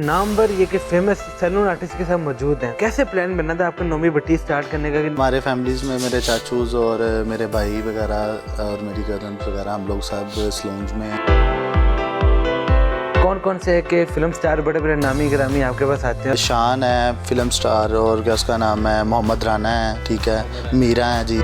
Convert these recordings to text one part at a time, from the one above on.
नामवर ये कि famous salon artist के साथ मौजूद हैं। कैसे प्लान बना था आपका नौमी भट्टी स्टार्ट करने का? हमारे फैमिलीज़ में मेरे चाचूज़ और मेरे भाई वगैरह और मेरी कज़न्स वगैरह हम लोग सब सैलून्स में हैं। कौन कौन से के फिल्म स्टार बड़े बड़े नामी गिरामी आपके पास आते हैं? शान है फिल्म स्टार, और क्या उसका नाम है, मोहम्मद राना है, ठीक है, मीरा है जी।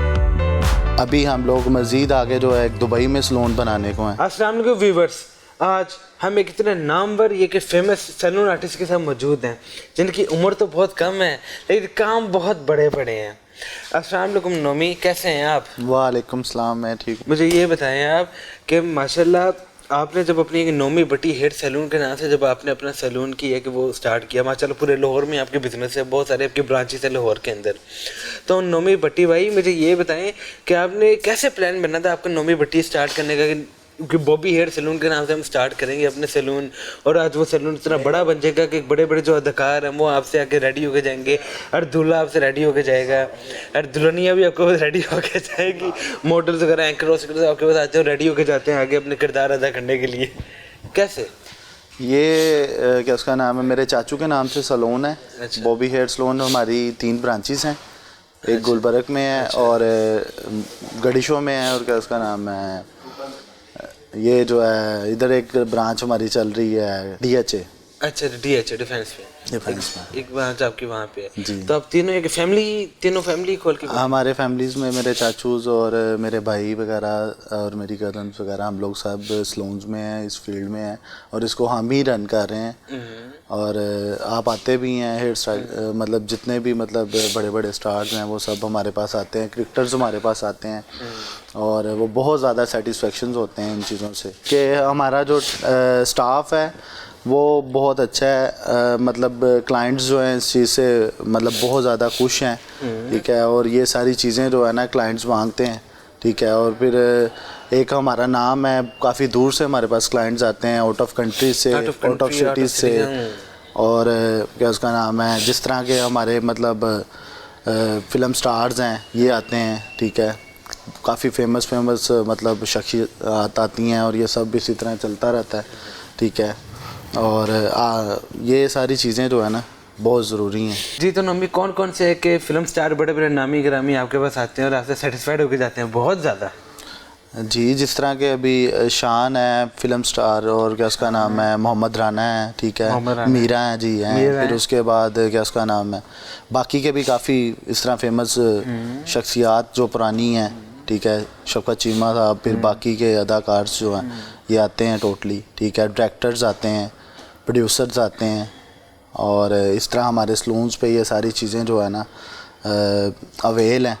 अभी हम लोग मज़ीद आगे जो है दुबई में सैलून बनाने को हैं। अस्सलाम वालेकुम व्यूअर्स, आज हम एक इतने नामवर ये कि फेमस सैलून आर्टिस्ट के साथ मौजूद हैं जिनकी उम्र तो बहुत कम है लेकिन काम बहुत बड़े बड़े हैं। अस्सलाम वालेकुम नोमी, कैसे हैं आप? वालेकुम सलाम, मैं ठीक हूँ। मुझे ये बताएं आप कि माशाल्लाह आपने जब अपनी एक नोमी भट्टी हेयर सैलून के नाम से जब आपने अपना सैलून की है कि वो स्टार्ट किया, माशाल्लाह पूरे लाहौर में आपके बिजनेस है, बहुत सारे आपके ब्रांचेस है लाहौर के अंदर। तो नोमी भट्टी भाई मुझे ये बताएं कि आपने कैसे प्लान बना था आपका नोमी भट्टी स्टार्ट करने का कि बॉबी हेयर सैलून के नाम से हम स्टार्ट करेंगे अपने सैलून, और आज वो सैलून इतना बड़ा बन जाएगा कि बड़े बड़े जो अदाकार हैं वो आपसे आके रेडी होके जाएंगे, और दूल्हा आपसे रेडी होके जाएगा, और दुल्हनिया भी आपको रेडी होके जाएगी, मॉडल्स वगैरह एंकर आपके पास आते हैं रेडी होके जाते हैं आगे अपने किरदार अदा करने के लिए। कैसे ये क्या उसका नाम है, मेरे चाचू के नाम से सैलून है। अच्छा। बॉबी हेयर सैलून हमारी 3 ब्रांचेस हैं, एक गुलबर्ग में है और गडिशो में है, और क्या उसका नाम है, ये जो है इधर एक ब्रांच हमारी चल रही है DHA। अच्छा, DHA डिफेंस में एक ब्रांच आपकी वहाँ पे है जी। तो आप तीनों फैमिली खोल के? हमारे फैमिलीज़ में मेरे चाचूज़ और मेरे भाई वगैरह और मेरी कज़न्स वगैरह हम लोग सब सैलून्स में हैं, इस फील्ड में हैं, और इसको हम ही रन कर रहे हैं। और आप आते भी हैं हेयर स्टाइल, मतलब जितने भी मतलब बड़े बड़े स्टार्स हैं वो सब हमारे पास आते हैं, क्रिकेटर्स हमारे पास आते हैं, और वो बहुत ज़्यादा सेटिस्फेक्शन होते हैं इन चीज़ों से कि हमारा जो स्टाफ है वो बहुत अच्छा है। मतलब क्लाइंट्स जो हैं इस चीज़ से मतलब बहुत ज़्यादा खुश हैं, ठीक है, और ये सारी चीज़ें जो है ना क्लाइंट्स मांगते हैं, ठीक है। और फिर एक हमारा नाम है, काफ़ी दूर से हमारे पास क्लाइंट्स आते हैं, आउट ऑफ कंट्री से, आउट ऑफ सिटीज़ से, और क्या उसका नाम है, जिस तरह के हमारे मतलब फिल्म स्टार्स हैं ये आते हैं, ठीक है, काफ़ी फेमस मतलब शख्सियत आती हैं, और ये सब इसी तरह चलता रहता है, ठीक है। और ये सारी चीज़ें जो है ना बहुत ज़रूरी हैं जी। तो नम्मी कौन कौन से के फिल्म स्टार बड़े बड़े नामी गिरामी आपके पास आते हैं और आपसे सेटिस्फाइड होकर जाते हैं बहुत ज़्यादा? जी, जिस तरह के अभी शान है फिल्म स्टार, और क्या उसका नाम है, मोहम्मद राना है, ठीक है, मीरा है जी हैं, फिर उसके बाद क्या उसका नाम है, बाकी के भी काफ़ी इस तरह फेमस शख्सियात जो पुरानी हैं, ठीक है, शौकत चीमा साहब, फिर बाकी के अदाकार जो हैं ये आते हैं टोटली, ठीक है, डायरेक्टर्स आते हैं, प्रोड्यूसर्स आते हैं, और इस तरह हमारे सैलून्स पे ये सारी चीज़ें जो है ना अवेल हैं,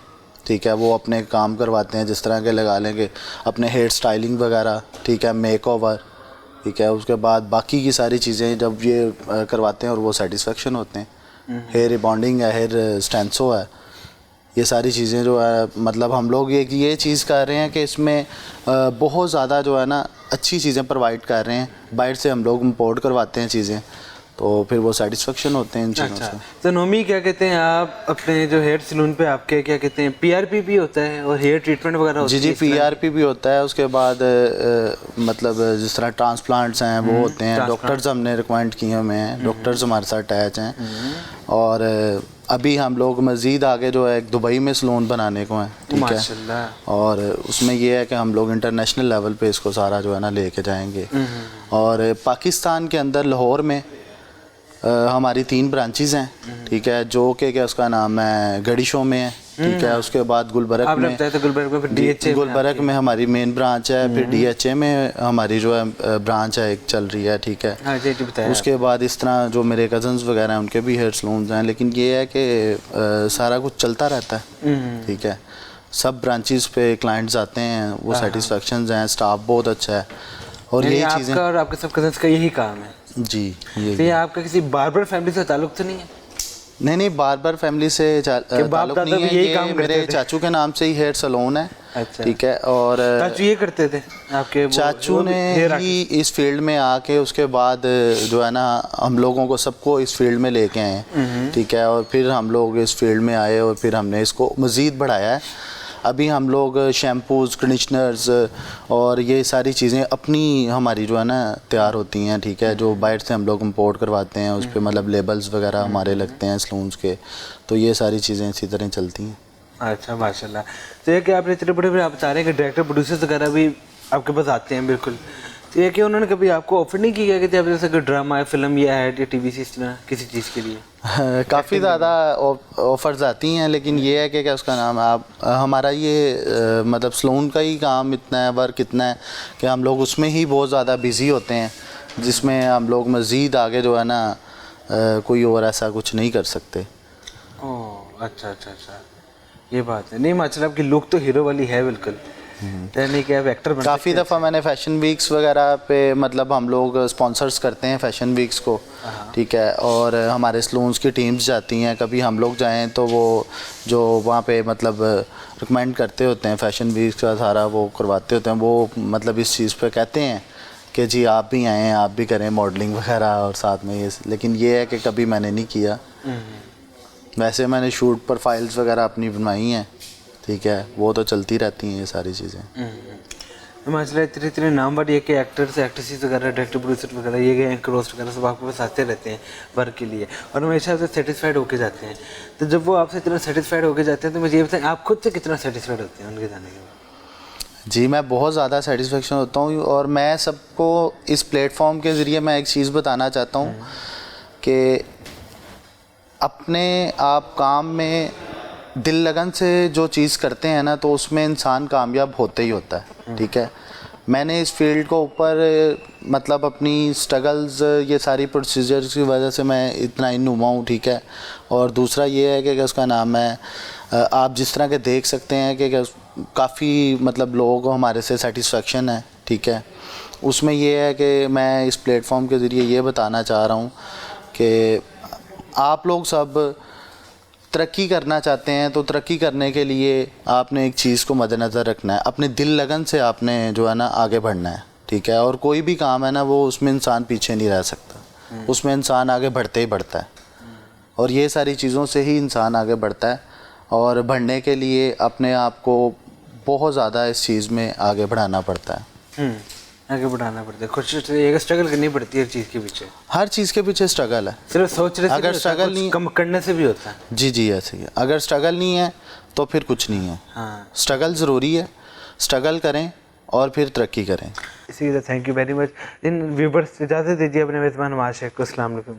ठीक है। वो अपने काम करवाते हैं, जिस तरह के लगा लेंगे अपने हेयर स्टाइलिंग वगैरह, ठीक है, मेक ओवर, ठीक है, उसके बाद बाकी की सारी चीज़ें जब ये करवाते हैं और वो सेटिस्फेक्शन होते हैं। हेयर रिबॉन्डिंग है, हेयर स्टेंसो है, ये सारी चीज़ें जो है मतलब हम लोग ये चीज़ कर रहे हैं कि इसमें बहुत ज़्यादा जो है ना अच्छी चीज़ें प्रोवाइड कर रहे हैं। बाहर से हम लोग इम्पोर्ट करवाते हैं चीज़ें, तो फिर वो सेटिस्फेक्शन होते हैं इन चीज़ों से। तो नोमी क्या कहते हैं आप अपने जो हेयर सैलून पे आपके क्या कहते हैं, PRP भी होता है और हेयर ट्रीटमेंट वगैरह होती है? जी, PRP भी होता है। उसके बाद मतलब जिस तरह ट्रांसप्लांट्स हैं वो होते हैं, डॉक्टर्स हमने रिकमेंड किए हुए हैं, डॉक्टर्स हमारे साथ अटैच हैं, और अभी हम लोग मज़ीद आगे जो है दुबई में सैलून बनाने को हैं, ठीक है, और उसमें ये है कि हम लोग इंटरनेशनल लेवल पे इसको सारा जो है ना लेके जाएंगे। और पाकिस्तान के अंदर लाहौर में हमारी 3 ब्रांचेस हैं, ठीक है, जो कि क्या उसका नाम है गडिशो में है, ठीक है, उसके बाद गुलबर्ग में, गुलबर्ग में हमारी मेन ब्रांच है, फिर DHA में हमारी जो है ब्रांच है एक चल रही है, ठीक है। उसके बाद इस तरह जो मेरे कज़न्स वगैरह हैं उनके भी हेयर सैलून्स हैं, लेकिन ये है कि सारा कुछ चलता रहता है, ठीक है, सब ब्रांचेस पे क्लाइंट्स आते हैं, वो सेटिस्फेक्शंस हैं, स्टाफ बहुत अच्छा है, और यही चीज़ें। और आपके सब कज़न्स का यही काम है जी। ये आपका किसी बार्बर फैमिली से ताल्लुक तो नहीं है? नहीं, बार्बर फैमिली से ताल्लुक नहीं है, ये मेरे चाचू के नाम से ही हेयर सैलून है, अच्छा, ठीक है। और चाचू ये करते थे आपके? चाचू ने ही इस फील्ड में आके उसके बाद जो है ना हम लोगों को सबको इस फील्ड में लेके आए हैं, ठीक है, और फिर हम लोग इस फील्ड में आए और फिर हमने इसको मज़ीद बढ़ाया है। अभी हम लोग शैम्पूज़, कंडीशनर्स और ये सारी चीज़ें अपनी हमारी जो है ना तैयार होती हैं, ठीक है, जो बाहर से हम लोग इंपोर्ट करवाते हैं, उस पर मतलब लेबल्स वगैरह हमारे लगते हैं सलून्स के, तो ये सारी चीज़ें इसी तरह चलती हैं। अच्छा माशाल्लाह। तो ये कि आपने इतने बड़े बड़े आप बता रहे हैं कि डायरेक्टर प्रोड्यूसर्स वगैरह भी आपके पास आते हैं, बिल्कुल। तो ये कि उन्होंने कभी आपको ऑफर नहीं किया कि आप जैसे कोई ड्रामा या फिल्म या एड या टीवी इस तरह किसी चीज़ के लिए? काफ़ी ज़्यादा ऑफ़र्स आती हैं, लेकिन ये है कि क्या उसका नाम है, आप हमारा ये मतलब सलून का ही काम इतना है, वर्क इतना है कि हम लोग उसमें ही बहुत ज़्यादा बिज़ी होते हैं, जिसमें हम लोग मज़ीद आगे जो है ना कोई और ऐसा कुछ नहीं कर सकते। ओह अच्छा अच्छा अच्छा, ये बात है। नहीं माशाल्लाह आपकी लुक तो हीरो वाली है बिल्कुल, यानी कि आप एक्टर बन काफ़ी दफ़ा मैंने फ़ैशन वीक्स वगैरह पे मतलब हम लोग स्पॉन्सर्स करते हैं फ़ैशन वीक्स को, ठीक है, और हमारे सलून्स की टीम्स जाती हैं, कभी हम लोग जाएं तो वो जो वहाँ पे मतलब रिकमेंड करते होते हैं फ़ैशन वीक्स का सारा वो करवाते होते हैं, वो मतलब इस चीज़ पे कहते हैं कि जी आप भी आएँ, आप भी करें मॉडलिंग वगैरह और साथ में ये, लेकिन ये है कि कभी मैंने नहीं किया। वैसे मैंने शूट पर फाइल्स वगैरह अपनी बनवाई हैं, ठीक है, वो तो चलती रहती हैं ये सारी चीज़ें। माशाल्लाह इतने इतने नाम वाले के एक्टर्स एक्ट्रेसेस वगैरह डायरेक्टर प्रोड्यूसर वगैरह ये गए रोस्ट वगैरह सब आपके पास आते रहते हैं वर्क के लिए और हमेशा से सेटिस्फाइड होके जाते हैं। तो जब वो आपसे इतना सेटिस्फाइड होके जाते हैं तो मुझे ये बताएं आप खुद से कितना सेटिस्फाइड होते हैं उनके जाने के बाद? जी मैं बहुत ज़्यादा सेटिस्फेक्शन होता हूँ, और मैं सबको इस प्लेटफॉर्म के ज़रिए मैं एक चीज़ बताना चाहता हूँ कि अपने आप काम में दिल लगन से जो चीज़ करते हैं ना, तो उसमें इंसान कामयाब होते ही होता है, ठीक है। मैंने इस फील्ड को ऊपर मतलब अपनी स्ट्रगल्स ये सारी प्रोसीजर्स की वजह से मैं इतना इन्नुमा हूँ, ठीक है। और दूसरा ये है कि उसका नाम है आप जिस तरह के देख सकते हैं कि काफ़ी मतलब लोगों को हमारे से सेटिस्फेक्शन है, ठीक है। उसमें ये है कि मैं इस प्लेटफॉर्म के ज़रिए ये बताना चाह रहा हूँ कि आप लोग सब तरक्की करना चाहते हैं, तो तरक्की करने के लिए आपने एक चीज़ को मद्देनज़र रखना है, अपने दिल लगन से आपने जो है ना आगे बढ़ना है, ठीक है। और कोई भी काम है ना वो उसमें इंसान पीछे नहीं रह सकता, उसमें इंसान आगे बढ़ते ही बढ़ता है, और ये सारी चीज़ों से ही इंसान आगे बढ़ता है। और बढ़ने के लिए अपने आप को बहुत ज़्यादा इस चीज़ में आगे बढ़ाना पड़ता है, आगे बढ़ाना पड़ता है, कुछ एक स्ट्रगल करनी पड़ती है हर चीज़ के पीछे। हर चीज़ के पीछे स्ट्रगल है, सिर्फ सोच रहे अगर स्ट्रगल नहीं कम करने से भी होता है। जी जी ऐसे ही है, अगर स्ट्रगल नहीं है तो फिर कुछ नहीं है। हाँ स्ट्रगल ज़रूरी है, स्ट्रगल करें और फिर तरक्की करें। इसी तरह thank you very much. In viewers इजाज़त दीजिए अपने मेज़बान माशेक को। अस्सलाम वालेकुम।